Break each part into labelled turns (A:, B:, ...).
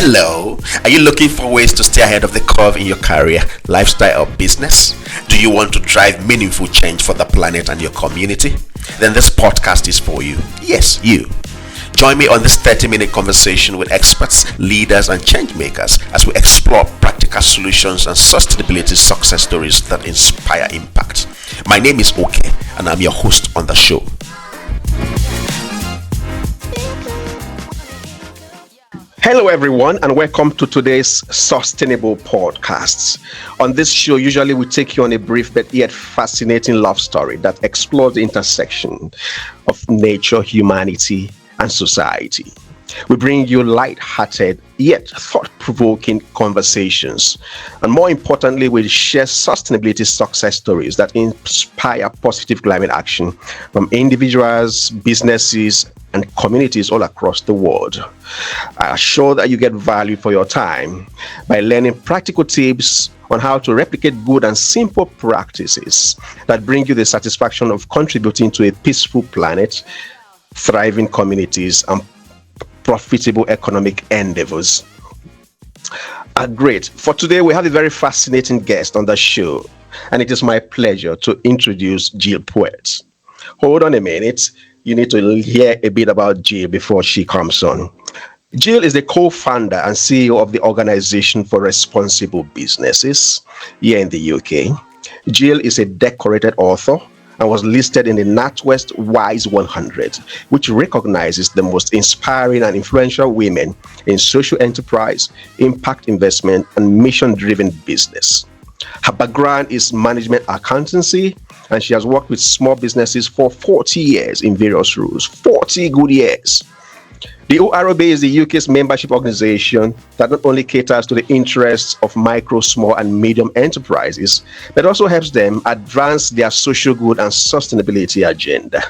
A: Hello, are you looking for ways to stay ahead of the curve in your career, lifestyle, or business? Do you want to drive meaningful change for the planet and your community? Then this podcast is for you. Yes, you. Join me on this 30-minute conversation with experts, leaders, and change makers as we explore practical solutions and sustainability success stories that inspire impact. My name is Oke, and I'm your host on the show. Hello everyone, and welcome to today's SOStainable Podcast. On this show, usually we take you on a brief but yet fascinating love story that explores the intersection of nature, humanity, and society. We bring you light-hearted yet thought-provoking conversations, and more importantly, we share sustainability success stories that inspire positive climate action from individuals, businesses, and communities all across the world. I assure that you get value for your time by learning practical tips on how to replicate good and simple practices that bring you the satisfaction of contributing to a peaceful planet, thriving communities, and profitable economic endeavors. Great. For today, we have a very fascinating guest on the show, and it is my pleasure to introduce Jill Poet. Hold on a minute. You need to hear a bit about Jill before she comes on. Jill is the co-founder and CEO of the Organization for Responsible Businesses here in the UK. Jill is a decorated author and was listed in the NatWest Wise 100, which recognizes the most inspiring and influential women in social enterprise, impact investment, and mission-driven business. Her background is management accountancy, and she has worked with small businesses for 40 years in various roles. 40 good years. The ORB is the UK's membership organization that not only caters to the interests of micro, small, and medium enterprises, but also helps them advance their social good and sustainability agenda.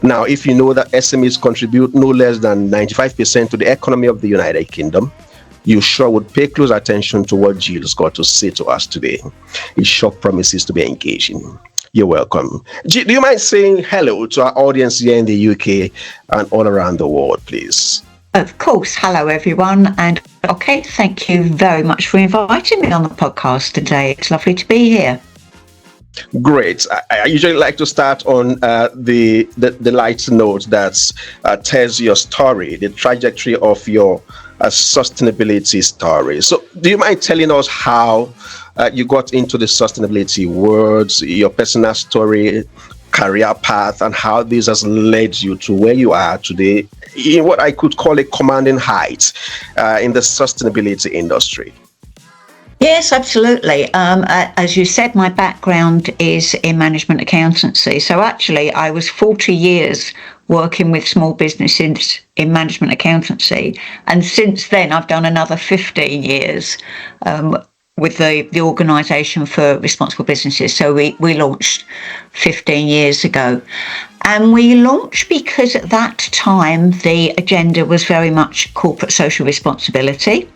A: Now, if you know that SMEs contribute no less than 95% to the economy of the United Kingdom, you sure would pay close attention to what Jill's got to say to us today. It sure promises to be engaging. You're welcome. Jill, do you mind saying hello to our audience here in the UK and all around the world, please?
B: Of course. Hello, everyone. And okay, thank you very much for inviting me on the podcast today. It's lovely to be here.
A: Great. I usually like to start on the light note that tells your story, the trajectory of your sustainability story. So do you mind telling us how you got into the sustainability world, your personal story, career path, and how this has led you to where you are today in what I could call a commanding height in the sustainability industry?
B: Yes, absolutely. As you said, my background is in management accountancy. So actually, I was 40 years working with small businesses in management accountancy. And since then, I've done another 15 years with the Organisation for Responsible Businesses. So we launched 15 years ago. And we launched because at that time, the agenda was very much corporate social responsibility.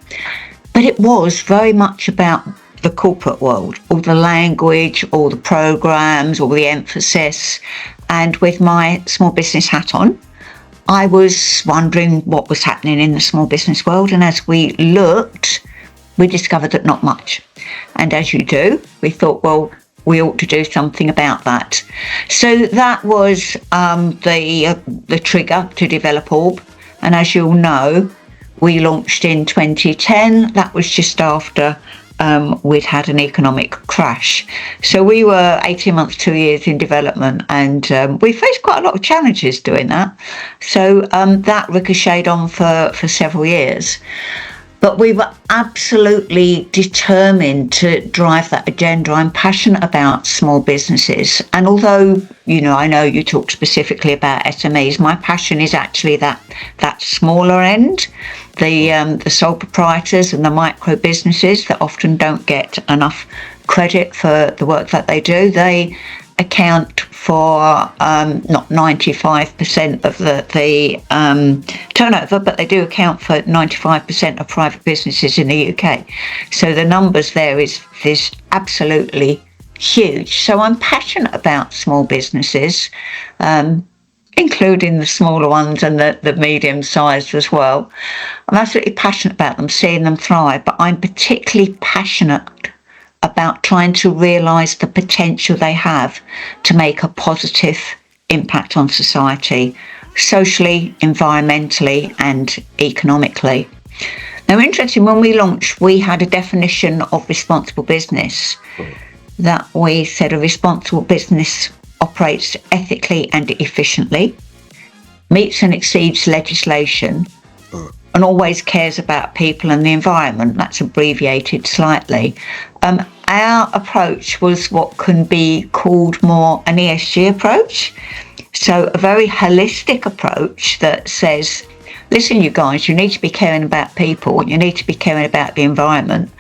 B: But it was very much about the corporate world, all the language, all the programs, all the emphasis. And with my small business hat on, I was wondering what was happening in the small business world. And as we looked, we discovered that not much. And as you do, we thought, well, we ought to do something about that. So that was the trigger to develop Orb. And as you'll know, we launched in 2010. That was just after we'd had an economic crash. So we were 18 months, 2 years in development, and we faced quite a lot of challenges doing that. So that ricocheted on for several years. But we were absolutely determined to drive that agenda. I'm passionate about small businesses. And although, I know you talked specifically about SMEs, my passion is actually that smaller end, the sole proprietors and the micro businesses that often don't get enough credit for the work that they do. They account for not 95% of the turnover, but they do account for 95% of private businesses in the UK. So the numbers there is absolutely huge. So I'm passionate about small businesses. including the smaller ones and the medium-sized as well. I'm absolutely passionate about them, seeing them thrive, but I'm particularly passionate about trying to realise the potential they have to make a positive impact on society, socially, environmentally and economically. Now, interesting, when we launched, we had a definition of responsible business that we said a responsible business operates ethically and efficiently, meets and exceeds legislation, and always cares about people and the environment. That's abbreviated slightly. Our approach was what can be called more an ESG approach. So a very holistic approach that says, listen, you guys, you need to be caring about people, you need to be caring about the environment.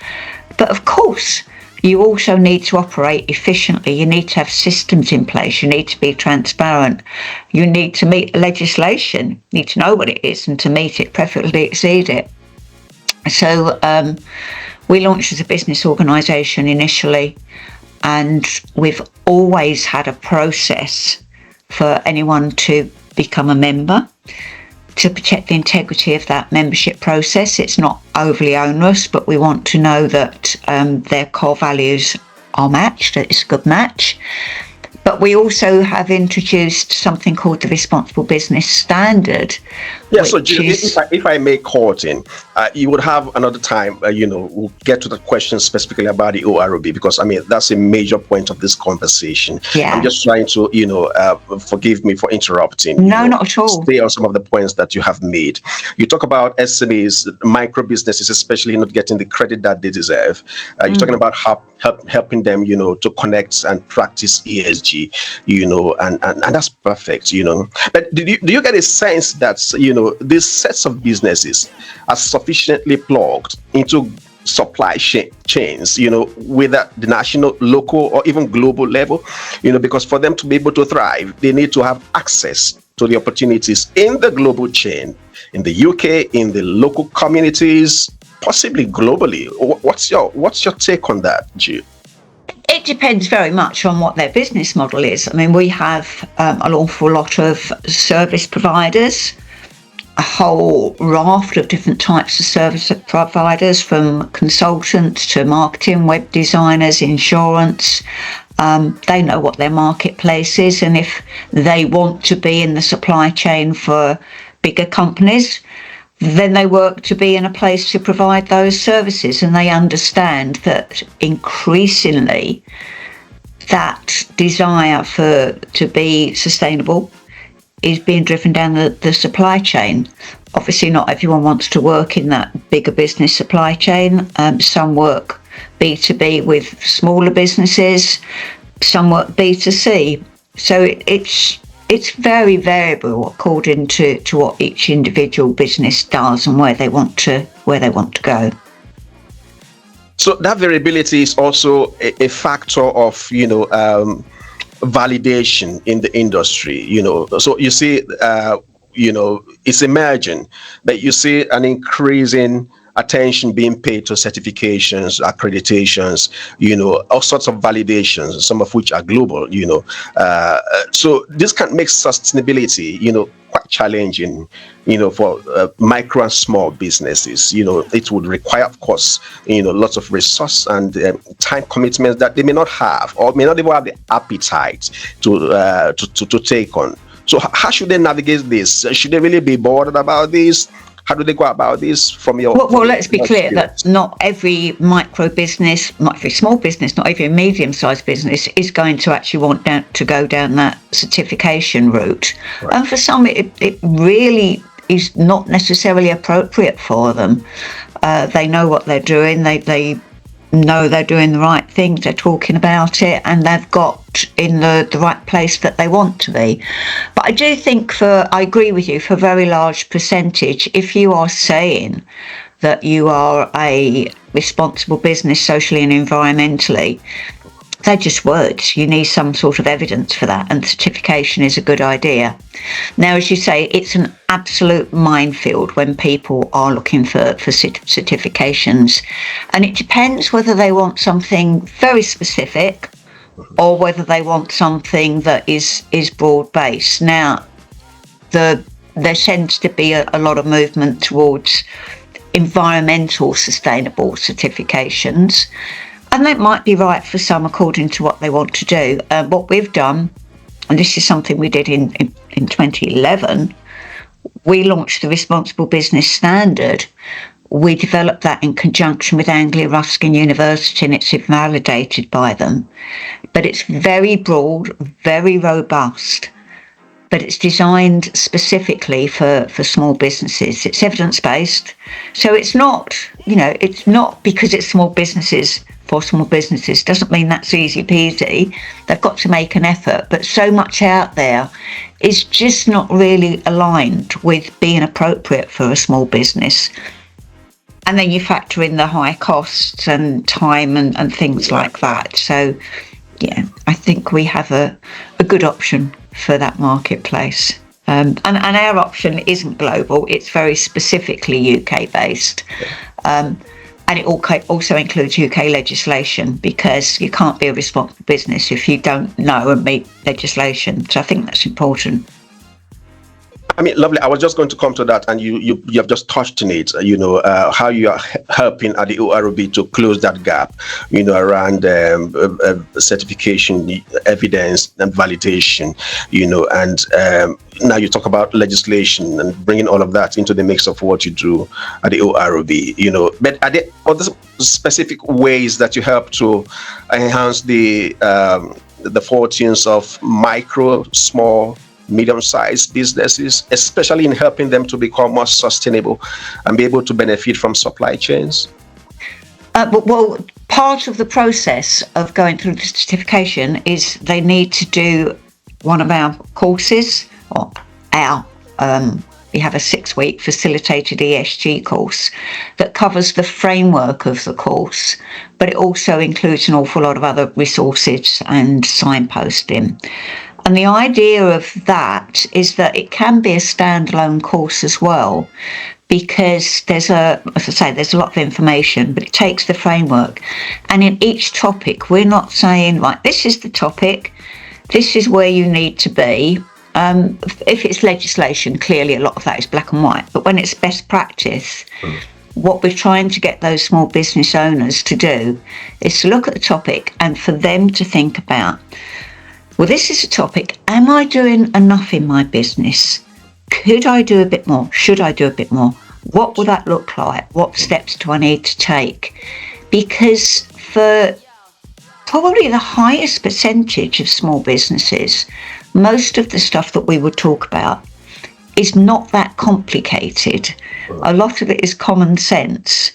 B: But of course, you also need to operate efficiently. You need to have systems in place. You need to be transparent. You need to meet legislation. You need to know what it is and to meet it, preferably exceed it. So we launched as a business organisation initially, and we've always had a process for anyone to become a member, to protect the integrity of that membership process. It's not overly onerous, but we want to know that their core values are matched, that it's a good match. But we also have introduced something called the Responsible Business Standard.
A: Yeah, so Julie, if I may caught in, you would have another time, we'll get to the question specifically about the OROB, because, I mean, that's a major point of this conversation.
B: Yeah.
A: I'm just trying to, forgive me for interrupting.
B: No, not at all.
A: Stay on some of the points that you have made. You talk about SMEs, micro businesses, especially not getting the credit that they deserve. You're talking about helping them, to connect and practice ESG, and that's perfect, But do you get a sense that, these sets of businesses are sufficiently plugged into supply chains, whether the national, local, or even global level, because for them to be able to thrive, they need to have access to the opportunities in the global chain, in the UK, in the local communities, possibly globally. What's your take on that, Jill?
B: It depends very much on what their business model is. I mean, we have an awful lot of service providers, a whole raft of different types of service providers, from consultants to marketing, web designers, insurance. They know what their marketplace is, and if they want to be in the supply chain for bigger companies, then they work to be in a place to provide those services, and they understand that increasingly that desire to be sustainable is being driven down the supply chain. Obviously, not everyone wants to work in that bigger business supply chain. Some work B2B with smaller businesses, some work B2C. So it's very variable according to what each individual business does and where they want to go.
A: So that variability is also a factor of validation in the industry. So you see, it's emerging that you see an increasing attention being paid to certifications, accreditations, all sorts of validations, some of which are global, so this can make sustainability, quite challenging, for micro and small businesses. It would require, of course, lots of resource and time commitments that they may not have, or may not even have the appetite to take on. So how should they navigate this? Should they really be bothered about this? How do they go about this from your...
B: Well, let's be clear that not every micro business, not every small business, not every medium-sized business is going to actually want to go down that certification route. Right. And for some, it really is not necessarily appropriate for them. They know what they're doing. They know they're doing the right things. They're talking about it, and they've got in the right place that they want to be. But I do think I agree with you, for a very large percentage, if you are saying that you are a responsible business socially and environmentally, they're just words. You need some sort of evidence for that, and certification is a good idea. Now, as you say, it's an absolute minefield when people are looking for certifications, and it depends whether they want something very specific or whether they want something that is broad-based. Now, there tends to be a lot of movement towards environmental sustainable certifications, and that might be right for some according to what they want to do. What we've done, and this is something we did in 2011, we launched the Responsible Business Standard. We developed that in conjunction with Anglia Ruskin University, and it's validated by them. But it's very broad, very robust, but it's designed specifically for small businesses. It's evidence-based. So it's not because it's small businesses for small businesses. Doesn't mean that's easy peasy. They've got to make an effort, but so much out there is just not really aligned with being appropriate for a small business. And then you factor in the high costs and time and things like that. So, yeah, I think we have a good option for that marketplace. And our option isn't global. It's very specifically UK based. And it also includes UK legislation, because you can't be a responsible business if you don't know and meet legislation. So I think that's important.
A: I mean, lovely. I was just going to come to that, and you have just touched on it. How you are helping at the ORB to close that gap. Around certification, evidence, and validation. And now you talk about legislation and bringing all of that into the mix of what you do at the ORB. But are there other specific ways that you help to enhance the fortunes of micro, small, medium-sized businesses, especially in helping them to become more sustainable and be able to benefit from supply chains?
B: Well, part of the process of going through the certification is they need to do one of our courses, or we have a 6-week facilitated ESG course that covers the framework of the course, but it also includes an awful lot of other resources and signposting. And the idea of that is that it can be a standalone course as well, because there's a lot of information, but it takes the framework. And in each topic, we're not saying, right, this is the topic, this is where you need to be. If it's legislation, clearly a lot of that is black and white. But when it's best practice, what we're trying to get those small business owners to do is to look at the topic and for them to think about, well, this is a topic. Am I doing enough in my business? Could I do a bit more? Should I do a bit more? What will that look like? What steps do I need to take? Because for probably the highest percentage of small businesses, most of the stuff that we would talk about is not that complicated. A lot of it is common sense.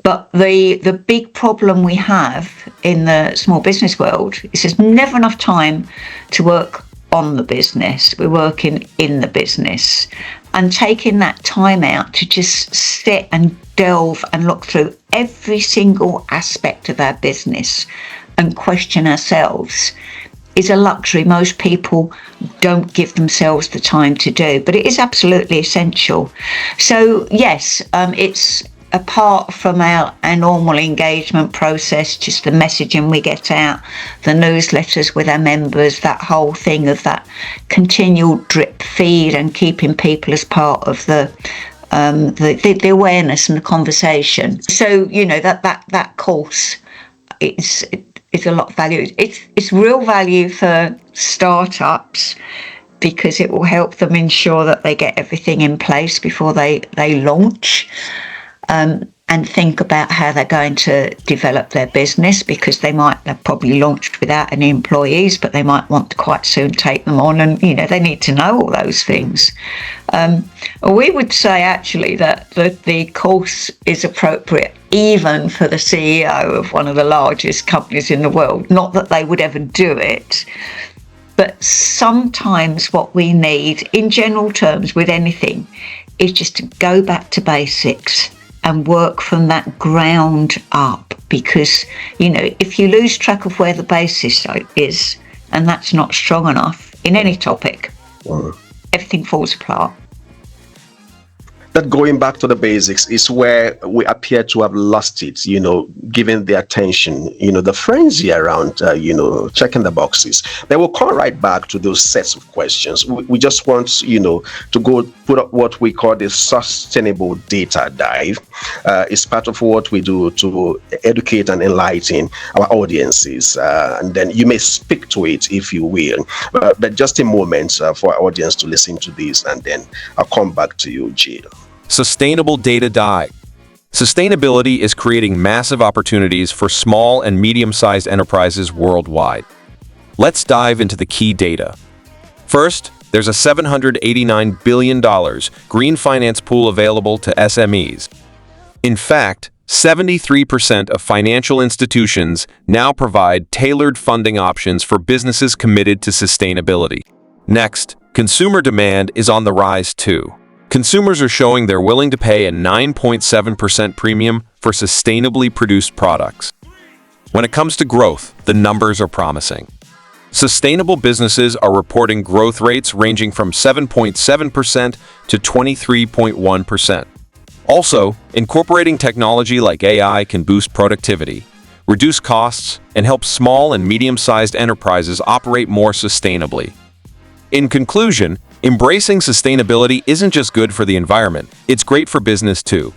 B: But the big problem we have in the small business world is there's never enough time to work on the business. We're working in the business. And taking that time out to just sit and delve and look through every single aspect of our business and question ourselves is a luxury most people don't give themselves the time to do, but it is absolutely essential. So yes, it's apart from our normal engagement process, just the messaging we get out, the newsletters with our members, that whole thing of that continual drip feed and keeping people as part of the awareness and the conversation. So that course is a lot of value. It's real value for startups because it will help them ensure that they get everything in place before they launch. And think about how they're going to develop their business, because they've probably launched without any employees, but they might want to quite soon take them on, and they need to know all those things. We would say actually that the course is appropriate even for the CEO of one of the largest companies in the world. Not that they would ever do it, but sometimes what we need in general terms with anything is just to go back to basics and work from that ground up, because if you lose track of where the basis is, and that's not strong enough in any topic, everything falls apart.
A: that going back to the basics is where we appear to have lost it, given the attention, the frenzy around, checking the boxes. Then we'll come right back to those sets of questions. We just want, to go put up what we call the sustainable data dive. It's part of what we do to educate and enlighten our audiences. And then you may speak to it if you will. But just a moment for our audience to listen to this, and then I'll come back to you, Jill.
C: Sustainable data dive. Sustainability is creating massive opportunities for small and medium-sized enterprises worldwide. Let's dive into the key data. First, there's a $789 billion green finance pool available to SMEs. In fact, 73% of financial institutions now provide tailored funding options for businesses committed to sustainability. Next, consumer demand is on the rise too. Consumers are showing they're willing to pay a 9.7% premium for sustainably produced products. When it comes to growth, the numbers are promising. Sustainable businesses are reporting growth rates ranging from 7.7% to 23.1%. Also, incorporating technology like AI can boost productivity, reduce costs, and help small and medium-sized enterprises operate more sustainably. In conclusion, embracing sustainability isn't just good for the environment, it's great for business too.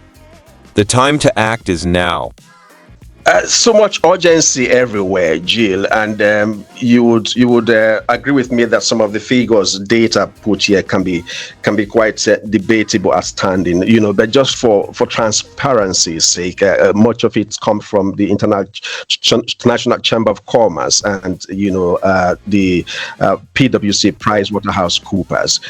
C: The time to act is now.
A: So much urgency everywhere, Jill, and you would agree with me that some of the figures, data put here can be quite debatable as standing, but just for transparency's sake, much of it comes from the International Chamber of Commerce and the PwC PricewaterhouseCoopers.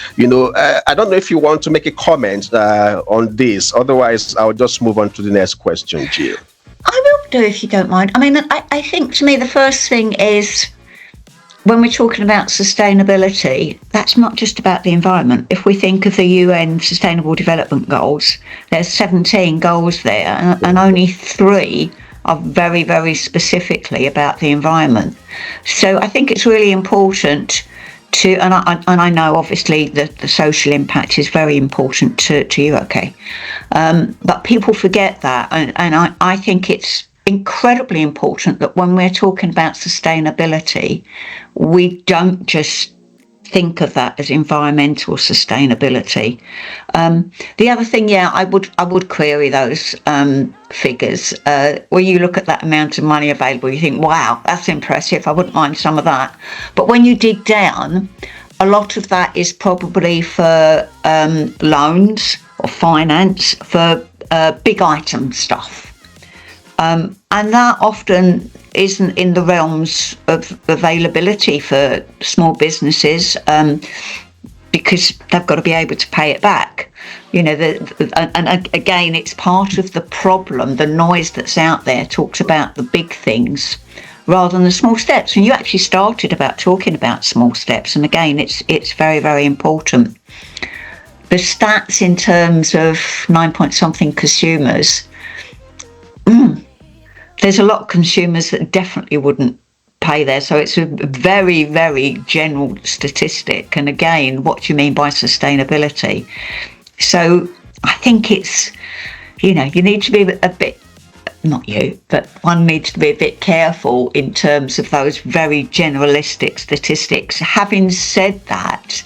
A: I don't know if you want to make a comment on this, otherwise I'll just move on to the next question, Jill.
B: I will do, if you don't mind. I mean, I think to me the first thing is, when we're talking about sustainability, that's not just about the environment. If we think of the UN Sustainable Development Goals, there's 17 goals there, and only 3 are very, very specifically about the environment. So I think it's really important to, and I know obviously the social impact is very important to you, okay? But people forget that, and I think it's incredibly important that when we're talking about sustainability, we don't just think of that as environmental sustainability. The other thing, I would query those figures. Where you look at that amount of money available, you think, wow, that's impressive. I wouldn't mind some of that. But when you dig down, a lot of that is probably for loans or finance for big item stuff. And that often isn't in the realms of availability for small businesses because they've got to be able to pay it back. And again, it's part of the problem. The noise that's out there talks about the big things rather than the small steps. And you actually started about talking about small steps. And again, it's very, very important. The stats in terms of 9-point-something consumers, there's a lot of consumers that definitely wouldn't pay there. So it's a very, very general statistic. And again, what do you mean by sustainability? So I think it's, you need to be a bit, not you, but one needs to be a bit careful in terms of those very generalistic statistics. Having said that,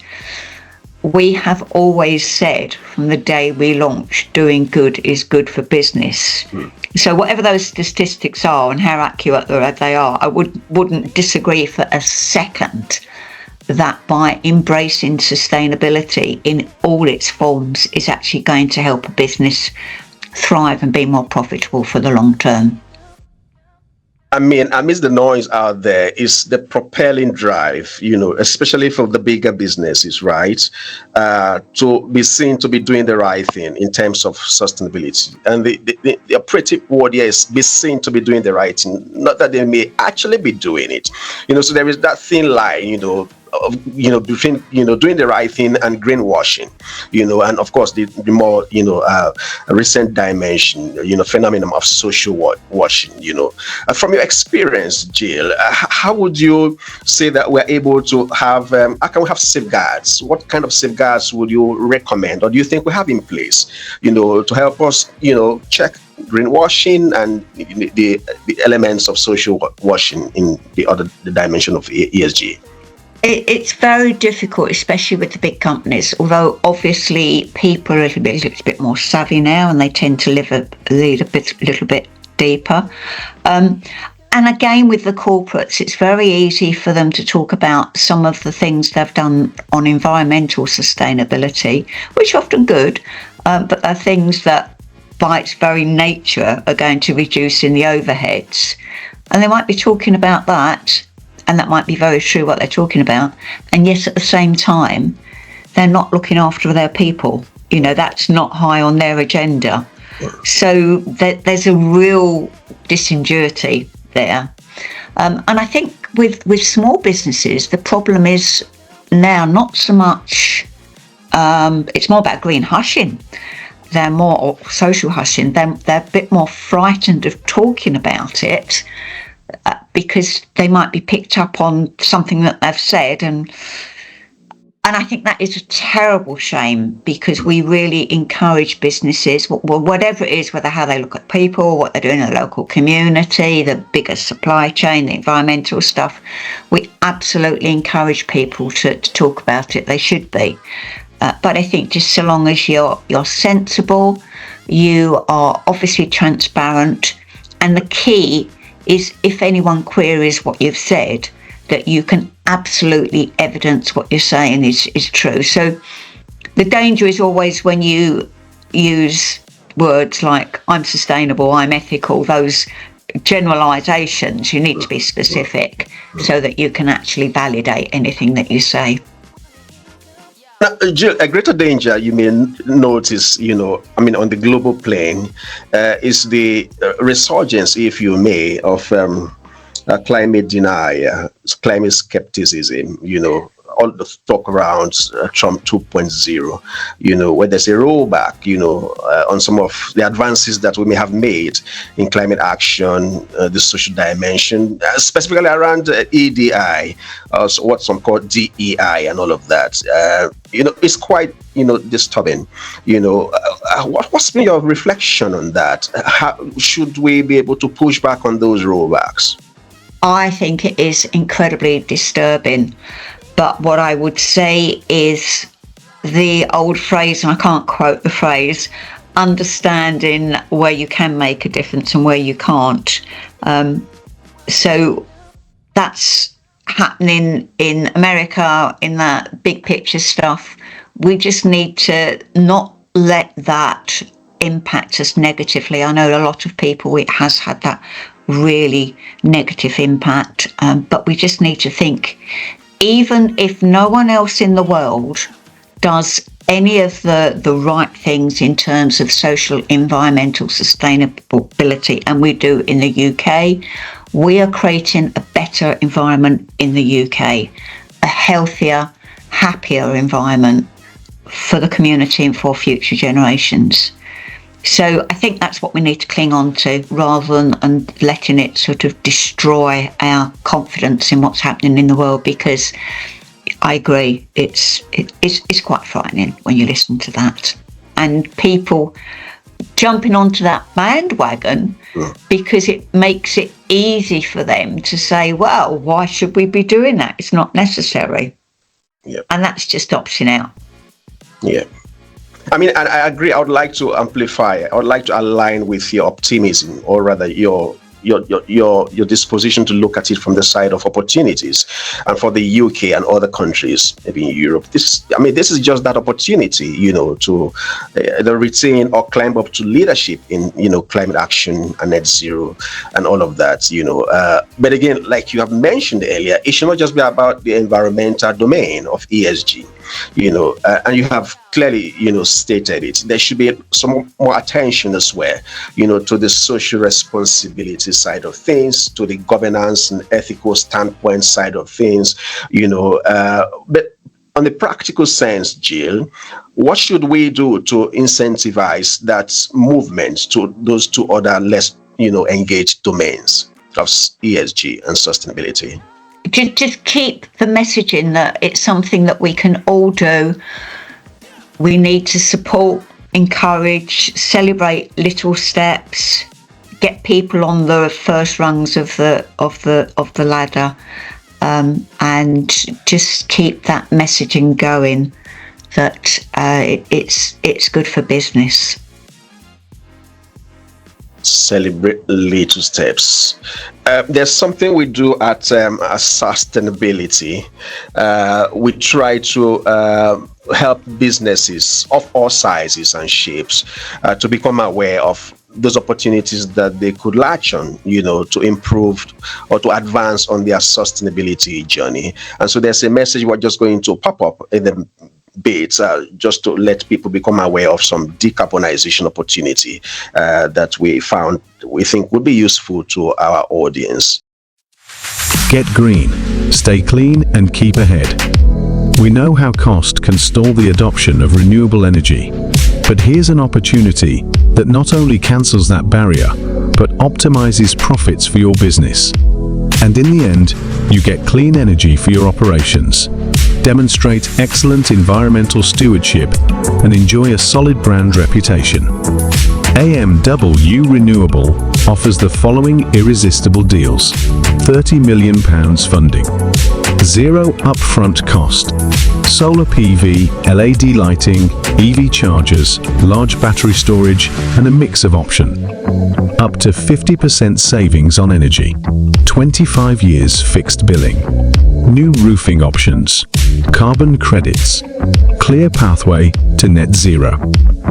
B: we have always said from the day we launched, doing good is good for business. So whatever those statistics are and how accurate they are, I wouldn't disagree for a second that by embracing sustainability in all its forms is actually going to help a business thrive and be more profitable for the long term.
A: I mean, amidst the noise out there is the propelling drive, especially for the bigger businesses, right? To be seen to be doing the right thing in terms of sustainability. And the operative word here is be seen to be doing the right thing, not that they may actually be doing it. So there is that thin line, between doing the right thing and greenwashing, and of course the more recent dimension, phenomenon of social washing. From your experience, Jill, how would you say that we're able to have? How can we have safeguards? What kind of safeguards would you recommend, or do you think we have in place, to help us, check greenwashing and the elements of social washing in the dimension of ESG?
B: It's very difficult, especially with the big companies, although obviously people are a little bit more savvy now and they tend to lead a little bit deeper. And again, with the corporates, it's very easy for them to talk about some of the things they've done on environmental sustainability, which are often good, but they're things that by its very nature are going to reduce in the overheads. And they might be talking about that, and that might be very true what they're talking about, and yet at the same time they're not looking after their people. That's not high on their agenda. So there's a real disingenuity there, and I think with small businesses the problem is now not so much it's more about green hushing. They're more social hushing. They're a bit more frightened of talking about it because they might be picked up on something that they've said, and I think that is a terrible shame, because we really encourage businesses, whatever it is, whether how they look at people, what they're doing in the local community, the bigger supply chain, the environmental stuff. We absolutely encourage people to talk about it. They should be. But I think just so long as you're sensible, you are obviously transparent, and the key is if anyone queries what you've said, that you can absolutely evidence what you're saying is true. So the danger is always when you use words like I'm sustainable, I'm ethical, those generalizations. You need to be specific so that you can actually validate anything that you say.
A: Now, Jill, a greater danger you may notice, on the global plane, is the resurgence, if you may, of climate denial, climate skepticism, all the talk around Trump 2.0, where there's a rollback, on some of the advances that we may have made in climate action, the social dimension, specifically around EDI, so what some call DEI and all of that. It's quite, disturbing. What's been your reflection on that? How should we be able to push back on those rollbacks?
B: I think it is incredibly disturbing. But what I would say is the old phrase, and I can't quote the phrase, understanding where you can make a difference and where you can't. So that's happening in America, in that big picture stuff. We just need to not let that impact us negatively. I know a lot of people, it has had that really negative impact, but we just need to think, even if no one else in the world does any of the right things in terms of social, environmental sustainability, and we do in the UK, we are creating a better environment in the UK, a healthier, happier environment for the community and for future generations. So I think that's what we need to cling on to, rather than letting it sort of destroy our confidence in what's happening in the world, because I agree, it's quite frightening when you listen to that. And people jumping onto that bandwagon because it makes it easy for them to say, well, why should we be doing that? It's not necessary.
A: Yeah.
B: And that's just opting out.
A: Yeah. I agree. I would like to amplify. I would like to align with your optimism, or rather your disposition to look at it from the side of opportunities. And for the UK and other countries, maybe in Europe, this is just that opportunity, to retain or climb up to leadership in, climate action and net zero and all of that, But again, like you have mentioned earlier, it should not just be about the environmental domain of ESG, and you have clearly, stated it. There should be some more attention as well, to the social responsibility side of things, to the governance and ethical standpoint side of things, but on the practical sense, Jill, what should we do to incentivize that movement to those two other less, engaged domains of ESG and sustainability?
B: Just keep the messaging that it's something that we can all do. We need to support, encourage, celebrate little steps, get people on the first rungs of the ladder, and just keep that messaging going that it's good for business.
A: Celebrate little steps. There's something we do at Sustainability. We try to help businesses of all sizes and shapes to become aware of those opportunities that they could latch on, to improve or to advance on their sustainability journey. And so there's a message we're just going to pop up in the bit just to let people become aware of some decarbonization opportunity that we think would be useful to our audience.
D: Get green, stay clean, and keep ahead. We know how cost can stall the adoption of renewable energy, but here's an opportunity that not only cancels that barrier, but optimizes profits for your business. And in the end, you get clean energy for your operations, demonstrate excellent environmental stewardship, and enjoy a solid brand reputation. AMW Renewable offers the following irresistible deals: £30 million funding, zero upfront cost, solar PV, LED lighting, EV chargers, large battery storage, and a mix of option. Up to 50% savings on energy, 25 years fixed billing, new roofing options, carbon credits, clear pathway to net zero,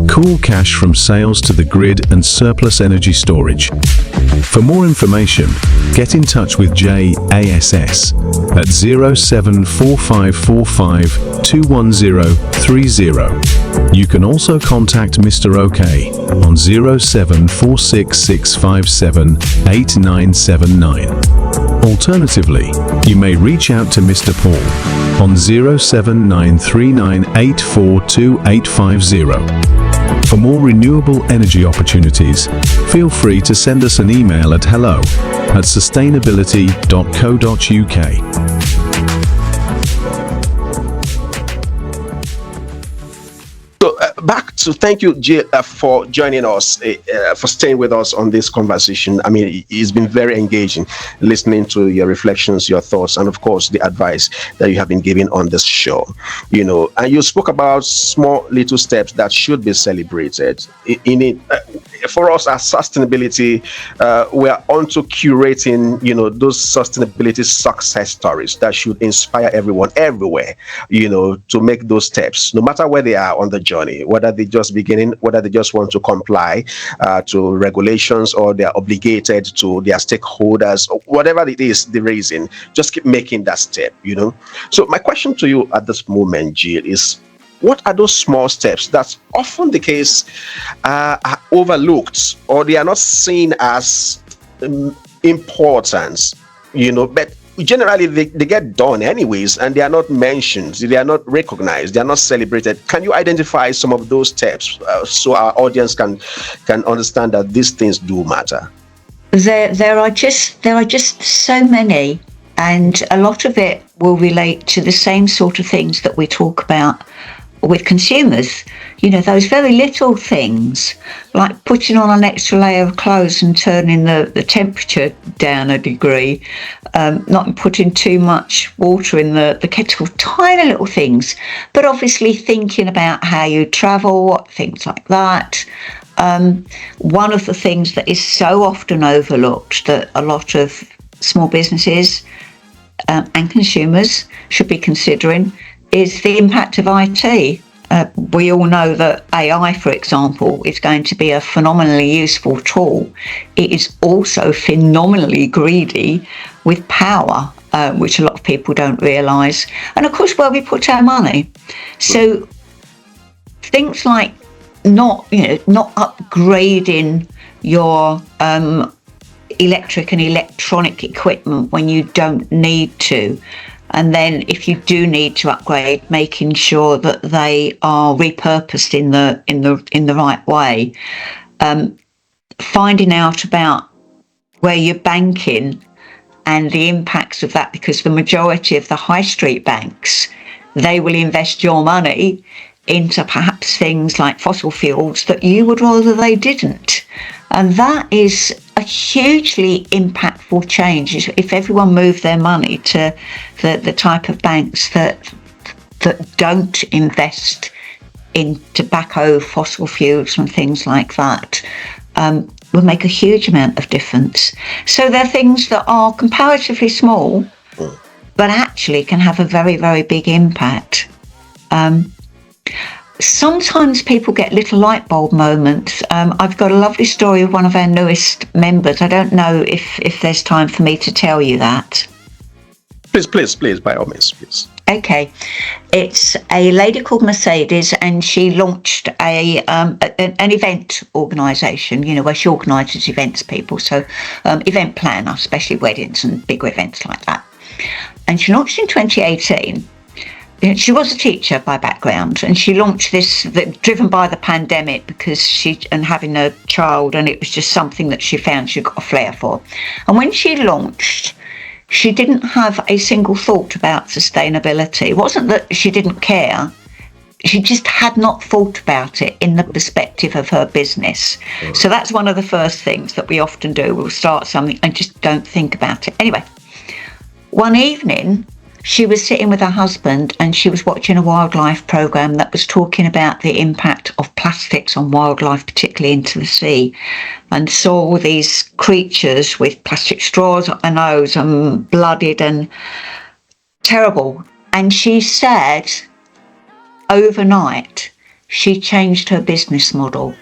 D: cool cash from sales to the grid and surplus energy storage. For more information, get in touch with JASS at 074545 21030. You can also contact Mr. OK on 07466578979. Alternatively, you may reach out to Mr. Paul on 07939842850. For more renewable energy opportunities, feel free to send us an email at hello@sustainability.co.uk.
A: So back to thank you, Jill, for joining us, for staying with us on this conversation. I mean, it's been very engaging listening to your reflections, your thoughts, and of course, the advice that you have been giving on this show. And you spoke about small little steps that should be celebrated. In it, for us as sustainability, we are on to curating, those sustainability success stories that should inspire everyone everywhere, to make those steps, no matter where they are on the journey, whether they just beginning, whether they just want to comply to regulations or they're obligated to their stakeholders, or whatever it is, the reason, just keep making that step, So my question to you at this moment, Jill, is what are those small steps that's often the case are overlooked or they are not seen as important, but generally they get done anyways and they are not mentioned, they are not recognized, they are not celebrated. Can you identify some of those steps so our audience can understand that these things do matter?
B: There are just so many, and a lot of it will relate to the same sort of things that we talk about with consumers. Those very little things, like putting on an extra layer of clothes and turning the temperature down a degree, not putting too much water in the kettle, tiny little things, but obviously thinking about how you travel, things like that. One of the things that is so often overlooked that a lot of small businesses and consumers should be considering is the impact of IT. We all know that AI, for example, is going to be a phenomenally useful tool. It is also phenomenally greedy with power, which a lot of people don't realise. And of course, where we put our money. So things like not upgrading your electric and electronic equipment when you don't need to, and then if you do need to upgrade, making sure that they are repurposed in the right way. Finding out about where you're banking and the impacts of that, because the majority of the high street banks, they will invest your money into perhaps things like fossil fuels that you would rather they didn't. And that is a hugely impactful change if everyone moved their money to the type of banks that don't invest in tobacco, fossil fuels and things like that. Will make a huge amount of difference. So they're things that are comparatively small, but actually can have a very, very big impact. Sometimes people get little light bulb moments. I've got a lovely story of one of our newest members. I don't know if there's time for me to tell you that.
A: Please, by all means, please.
B: Okay. It's a lady called Mercedes, and she launched an event organisation, where she organises events, people. So event planner, especially weddings and big events like that. And she launched in 2018. She was a teacher by background, and she launched this, driven by the pandemic, because and having a child, and it was just something that she found she got a flair for. And when she launched, she didn't have a single thought about sustainability. It wasn't that she didn't care. She just had not thought about it in the perspective of her business. So that's one of the first things that we often do. We'll start something and just don't think about it. Anyway, one evening, she was sitting with her husband and she was watching a wildlife program that was talking about the impact of plastics on wildlife, particularly into the sea, and saw all these creatures with plastic straws up their nose and blooded and terrible. And she said overnight she changed her business model.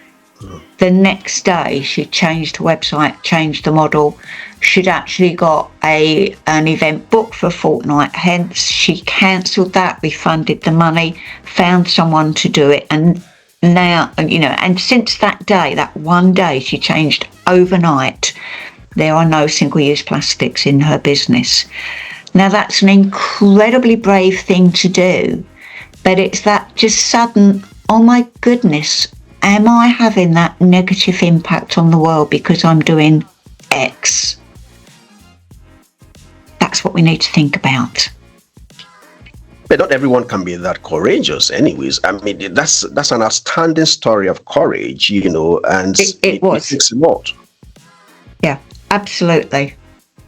B: The next day she changed her website, changed the model. She'd actually got an event booked for a fortnight, hence she cancelled that, refunded the money, found someone to do it, and now, and since that day, that one day she changed overnight, there are no single-use plastics in her business. Now that's an incredibly brave thing to do, but it's that just sudden, oh my goodness, am I having that negative impact on the world because I'm doing X? That's what we need to think about.
A: But not everyone can be that courageous anyways. I mean, that's an outstanding story of courage, and
B: it was.
A: It takes a lot.
B: Yeah, absolutely.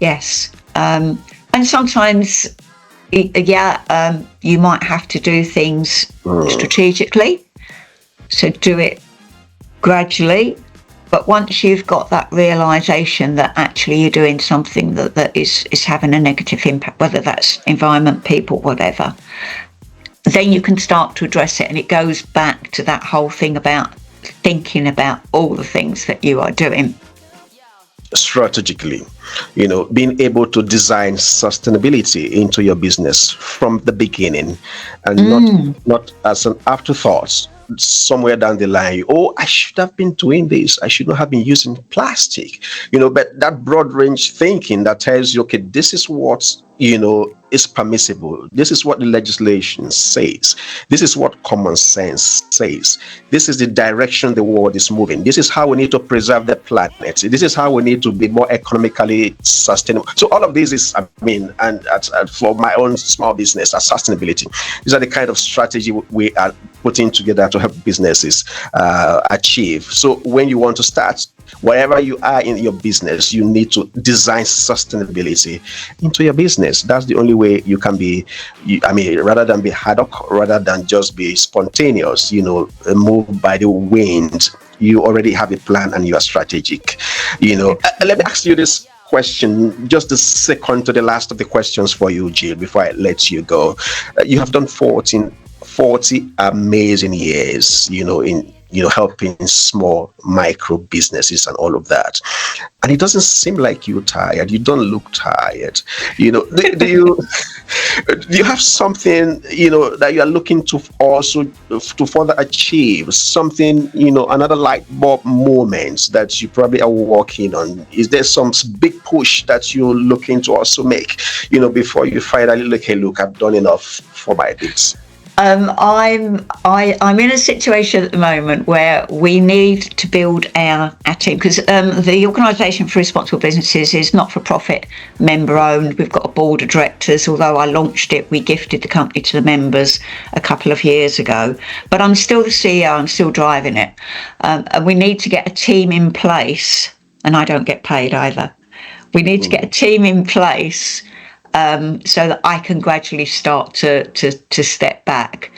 B: Yes. And sometimes, you might have to do things strategically. So do it gradually. But once you've got that realisation that actually you're doing something that is having a negative impact, whether that's environment, people, whatever, then you can start to address it. And it goes back to that whole thing about thinking about all the things that you are doing.
A: Strategically, being able to design sustainability into your business from the beginning, and not as an afterthought somewhere down the line. I should have been doing this. I should not have been using plastic. But that broad range thinking that tells you, okay, this is what is permissible. This is what the legislation says. This is what common sense says. This is the direction the world is moving. This is how we need to preserve the planet. This is how we need to be more economically sustainable. So all of this is, and for my own small business, sustainability. These are the kind of strategy we are putting together to help businesses achieve. So when you want to start, wherever you are in your business, you need to design sustainability into your business. That's the only way you can be, rather than be ad hoc, rather than just be spontaneous, moved by the wind. You already have a plan and you are strategic. Let me ask you this question, just a second to the last of the questions for you, Jill, before I let you go. You have done 40 amazing years, in helping small micro businesses and all of that. And it doesn't seem like you're tired. You don't look tired. Do you have something, that you are looking to also to further achieve? Something, another light bulb moment that you probably are working on? Is there some big push that you're looking to also make, before you finally look, hey, look, I've done enough for my bits?
B: I'm in a situation at the moment where we need to build our team, because the Organisation for Responsible Businesses is not for profit, member owned. We've got a board of directors. Although I launched it, we gifted the company to the members a couple of years ago. But I'm still the CEO. I'm still driving it, and we need to get a team in place. And I don't get paid either. We need to get a team in place. So that I can gradually start to step back.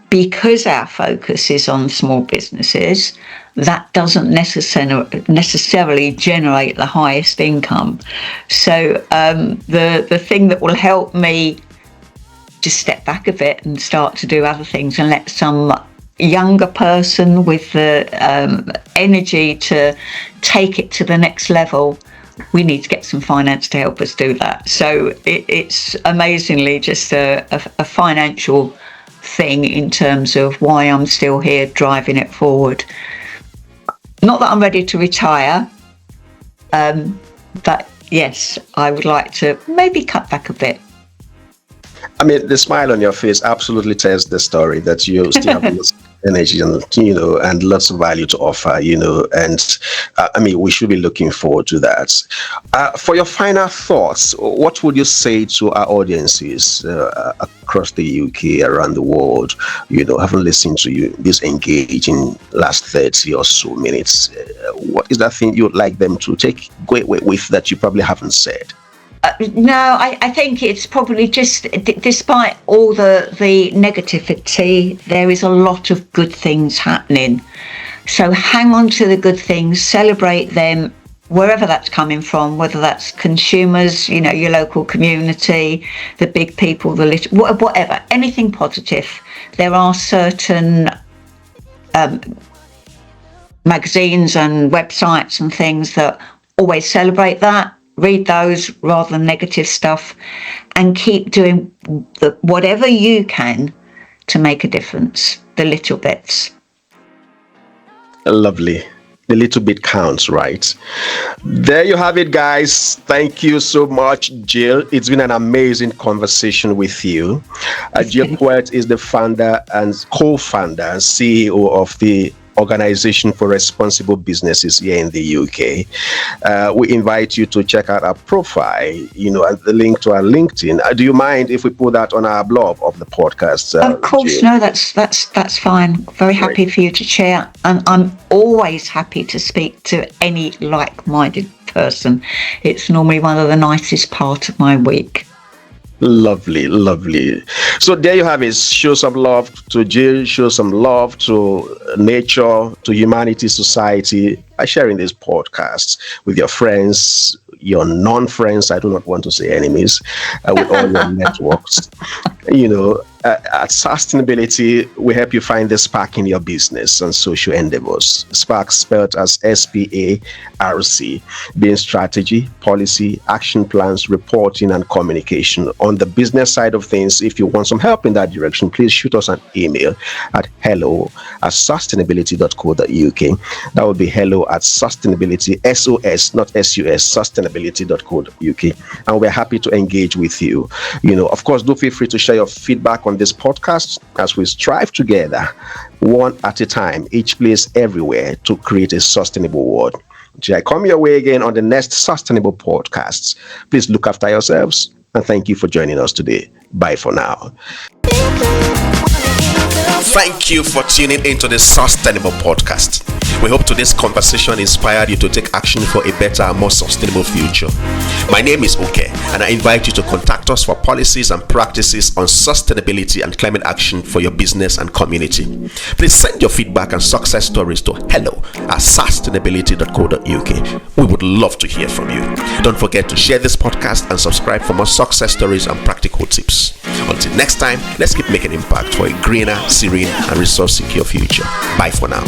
B: Because our focus is on small businesses, that doesn't necessarily generate the highest income. So the thing that will help me just step back a bit and start to do other things and let some younger person with the energy to take it to the next level, we need to get some finance to help us do that. So it's amazingly just a financial thing in terms of why I'm still here driving it forward. Not that I'm ready to retire, but yes, I would like to maybe cut back a bit.
A: I mean, the smile on your face absolutely tells the story that you still have lots of energy and, and lots of value to offer, and we should be looking forward to that. For your final thoughts, what would you say to our audiences across the UK, around the world, having listened to you, this engaging last 30 or so minutes? What is that thing you'd like them to take away with that you probably haven't said?
B: No, I think it's probably just, despite all the negativity, there is a lot of good things happening. So hang on to the good things, celebrate them, wherever that's coming from, whether that's consumers, your local community, the big people, the little, whatever, anything positive. There are certain magazines and websites and things that always celebrate that. Read those rather than negative stuff, and keep doing whatever you can to make a difference, the little bits.
A: Lovely. The little bit counts, right? There you have it, guys. Thank you so much, Jill. It's been an amazing conversation with you. Jill Poet is the founder and co-founder and CEO of the Organization for Responsible Businesses here in the UK. We invite you to check out our profile, and the link to our LinkedIn. Do you mind if we put that on our blog of the podcast?
B: Of course, Jill? No, that's fine. Very happy for you to share, and I'm always happy to speak to any like-minded person. It's normally one of the nicest parts of my week.
A: Lovely. So there you have it. Show some love to Jill, show some love to nature, to humanity, society, by sharing this podcast with your friends, your non-friends, I do not want to say enemies, with all your networks. At SOStainability, we help you find the spark in your business and social endeavors. Spark spelled as SPARC, being strategy, policy, action plans, reporting, and communication. On the business side of things, if you want some help in that direction, please shoot us an email at hello@sustainability.co.uk. That would be hello@sustainability, SOS, not SUS, sustainability.co.uk. And we're happy to engage with you. Of course, do feel free to share your feedback on this podcast as we strive together, one at a time, each place, everywhere, to create a sustainable world. Till I come your way again on the next SOStainable Podcast. Please look after yourselves, and thank you for joining us today. Bye for now. Thank you for tuning into the SOStainable Podcast. We hope today's conversation inspired you to take action for a better and more sustainable future. My name is Oke, and I invite you to contact us for policies and practices on sustainability and climate action for your business and community. Please send your feedback and success stories to hello@sustainability.co.uk. We would love to hear from you. Don't forget to share this podcast and subscribe for more success stories and practical tips. Until next time, let's keep making impact for a greener, serene, and resource-secure future. Bye for now.